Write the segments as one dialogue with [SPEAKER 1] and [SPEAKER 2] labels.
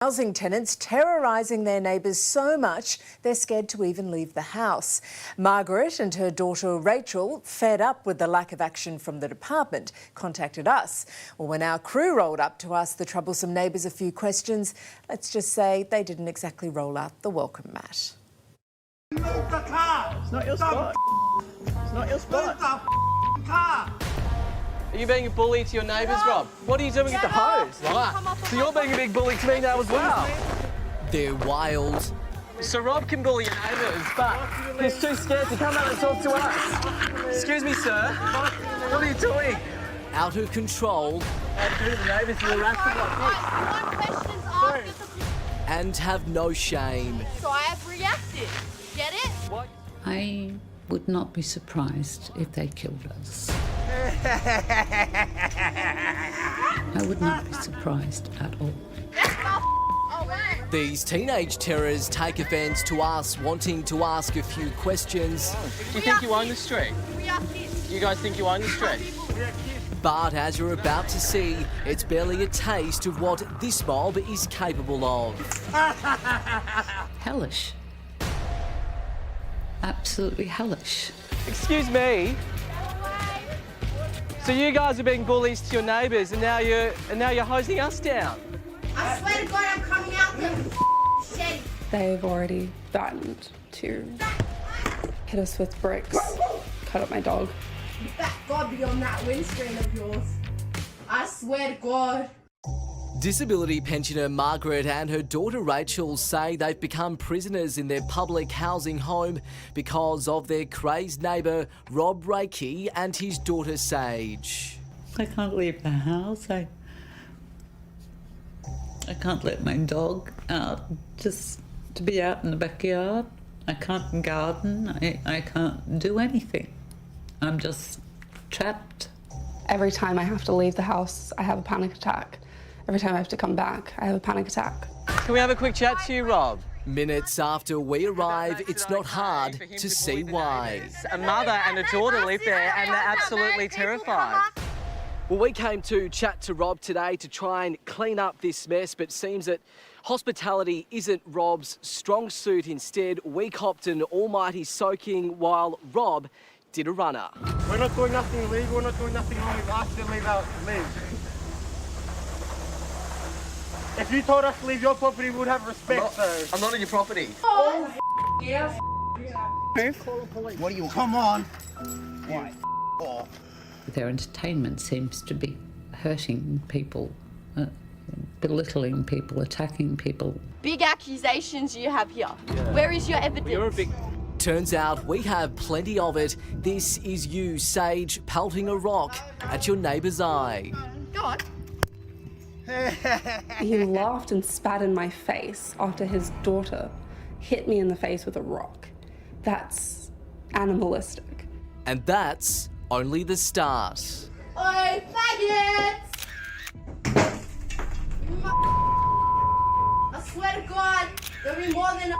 [SPEAKER 1] Housing tenants terrorising their neighbours so much they're scared to even leave the house. Margaret and her daughter Rachel, fed up with the lack of action from the department, contacted us. Well, when our crew rolled up to ask the troublesome neighbours a few questions, let's just say they didn't exactly roll out the welcome mat.
[SPEAKER 2] Move the car!
[SPEAKER 3] It's not your spot. It's not your spot.
[SPEAKER 2] Move the car!
[SPEAKER 3] Are you being a bully to your neighbours, Rob? What are you doing with the hose? Right. So you're being a big bully to me now as well.
[SPEAKER 4] They're wild.
[SPEAKER 3] So Rob can bully your neighbours, but he's too scared to come out and talk to us. Excuse me, sir. What are you doing?
[SPEAKER 4] Out of control.
[SPEAKER 3] The neighbours are harassing like this.
[SPEAKER 4] And have no shame.
[SPEAKER 5] So I have reacted. Get it?
[SPEAKER 3] What?
[SPEAKER 6] I would not be surprised if they killed us. I would not be surprised at all.
[SPEAKER 4] These teenage terrors take offence to us wanting to ask a few questions.
[SPEAKER 3] Do you think you own the street? You guys think you own the street?
[SPEAKER 4] But as you're about to see, it's barely a taste of what this mob is capable of.
[SPEAKER 6] Hellish. Absolutely hellish.
[SPEAKER 3] Excuse me. So you guys are being bullies to your neighbours, and now you're hosing us down.
[SPEAKER 5] I swear to God, I'm coming out there shed.
[SPEAKER 7] They've already threatened to hit us with bricks, cut up my dog.
[SPEAKER 5] That God be on that windscreen of yours. I swear to God.
[SPEAKER 4] Disability pensioner Margaret and her daughter Rachel say they've become prisoners in their public housing home because of their crazed neighbour Rob Reiki and his daughter Sage.
[SPEAKER 6] I can't leave the house. I can't let my dog out just to be out in the backyard. I can't garden. I can't do anything. I'm just trapped.
[SPEAKER 7] Every time I have to leave the house, I have a panic attack. Every time I have to come back, I have a panic attack.
[SPEAKER 3] Can we have a quick chat to you, Rob?
[SPEAKER 4] Minutes after we arrive, it's not hard to see why.
[SPEAKER 3] A mother and a daughter live there and they're absolutely terrified. Well, we came to chat to Rob today to try and clean up this mess, but it seems that hospitality isn't Rob's strong suit. Instead, we copped an almighty soaking while Rob did a runner.
[SPEAKER 2] We're not doing nothing illegal, we're not doing nothing wrong. We've asked you to leave. If you told us to leave your property, we would have respect,
[SPEAKER 3] I'm not on your property.
[SPEAKER 2] Oh,
[SPEAKER 5] Yeah.
[SPEAKER 2] What do you... Come on. Why?
[SPEAKER 6] Their entertainment seems to be hurting people, belittling people, attacking people.
[SPEAKER 5] Big accusations you have here. Where is your evidence?
[SPEAKER 3] You're a big...
[SPEAKER 4] Turns out we have plenty of it. This is you, Sage, pelting a rock at your neighbour's eye.
[SPEAKER 5] Go on.
[SPEAKER 7] He laughed and spat in my face after his daughter hit me in the face with a rock. That's animalistic.
[SPEAKER 4] And that's only the start.
[SPEAKER 5] Oi, faggots! I swear to God, there'll be more than a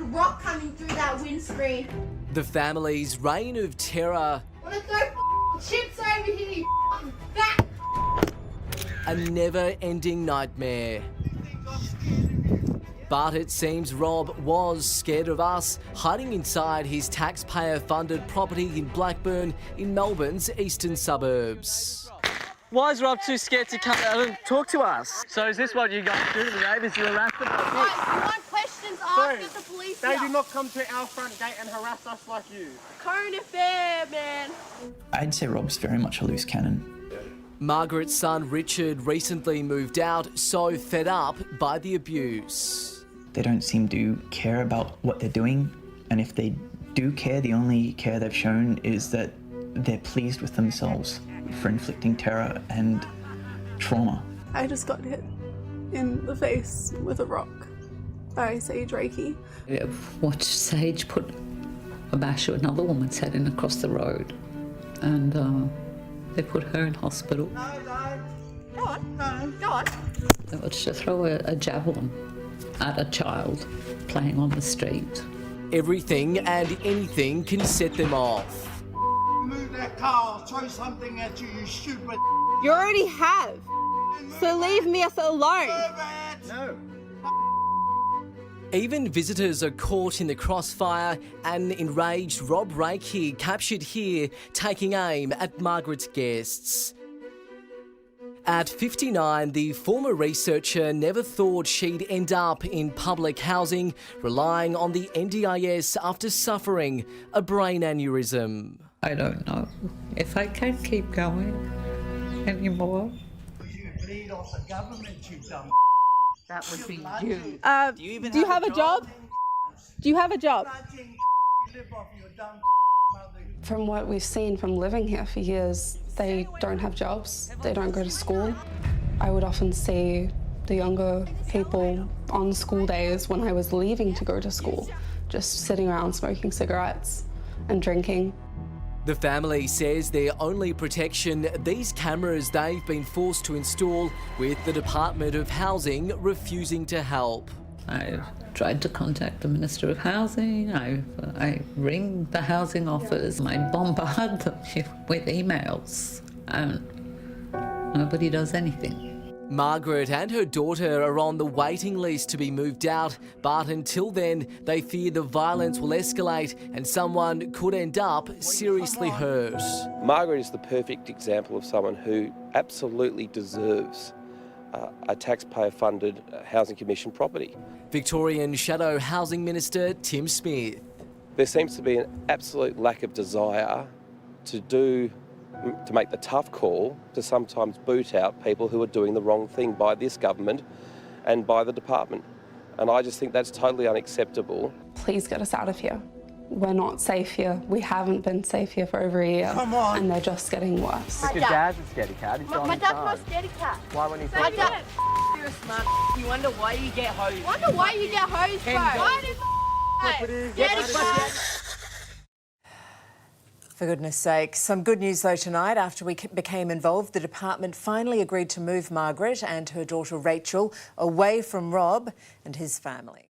[SPEAKER 5] rock coming through that windscreen.
[SPEAKER 4] The family's reign of terror,
[SPEAKER 5] Wanna throw chips over here, you fat.
[SPEAKER 4] a never-ending nightmare. But it seems Rob was scared of us, hiding inside his taxpayer-funded property in Blackburn in Melbourne's eastern suburbs.
[SPEAKER 3] Why is Rob too scared to come out and talk to us? So is this what you guys do to the neighbours? You harass them?
[SPEAKER 5] Right, you want questions asked at the police
[SPEAKER 2] They
[SPEAKER 5] here.
[SPEAKER 2] do not come to our front gate and harass us like you.
[SPEAKER 5] Current affair, man.
[SPEAKER 8] I'd say Rob's very much a loose cannon.
[SPEAKER 4] Margaret's son Richard recently moved out, so fed up by the abuse.
[SPEAKER 8] They don't seem to care about what they're doing, and if they do care, the only care they've shown is that they're pleased with themselves for inflicting terror and trauma.
[SPEAKER 7] I just got hit in the face with a rock by Sage Reiki.
[SPEAKER 6] I've watched Sage put a bash of another woman's head in across the road, and they put her in hospital.
[SPEAKER 5] Go on. Go on.
[SPEAKER 6] They watched her throw a javelin at a child playing on the street.
[SPEAKER 4] Everything and anything can set them off.
[SPEAKER 2] Move that car, I'll throw something at you, you stupid.
[SPEAKER 5] You already have. So leave me alone.
[SPEAKER 2] No.
[SPEAKER 4] Even visitors are caught in the crossfire, and enraged Rob Rakey captured here taking aim at Margaret's guests. At 59, the former researcher never thought she'd end up in public housing, relying on the NDIS after suffering a brain aneurysm.
[SPEAKER 6] I don't know if I can keep going anymore.
[SPEAKER 9] You bleed off the government, you dumb.
[SPEAKER 10] That would be you.
[SPEAKER 11] Do you have a job? Do you have a job?
[SPEAKER 9] You live off your dumb mother.
[SPEAKER 7] From what we've seen from living here for years, they don't have jobs, they don't go to school. I would often see the younger people on school days when I was leaving to go to school, just sitting around smoking cigarettes and drinking.
[SPEAKER 4] The family says their only protection, these cameras they've been forced to install, with the Department of Housing refusing to help.
[SPEAKER 6] I've tried to contact the Minister of Housing, I ring the housing office, I bombard them with emails, and nobody does anything.
[SPEAKER 4] Margaret and her daughter are on the waiting list to be moved out, but until then, they fear the violence will escalate and someone could end up seriously hurt.
[SPEAKER 12] Margaret is the perfect example of someone who absolutely deserves a taxpayer-funded Housing Commission property.
[SPEAKER 4] Victorian Shadow Housing Minister Tim Smith.
[SPEAKER 12] There seems to be an absolute lack of desire to make the tough call to sometimes boot out people who are doing the wrong thing by this government and by the department. And I just think that's totally unacceptable.
[SPEAKER 7] Please get us out of here. We're not safe here. We haven't been safe here for over a year.
[SPEAKER 9] Come on.
[SPEAKER 7] And they're just getting worse.
[SPEAKER 2] Your dad's a scaredy cat. He's
[SPEAKER 5] My dad's not a scaredy cat.
[SPEAKER 2] Why won't he
[SPEAKER 5] My
[SPEAKER 2] say
[SPEAKER 5] dad.
[SPEAKER 10] You're a smart. You wonder why you get hosed.
[SPEAKER 5] Wonder why you get hosed, bro. Why did scaredy cat?
[SPEAKER 1] For goodness sake. Some good news though tonight. After we became involved, the department finally agreed to move Margaret and her daughter Rachel away from Rob and his family.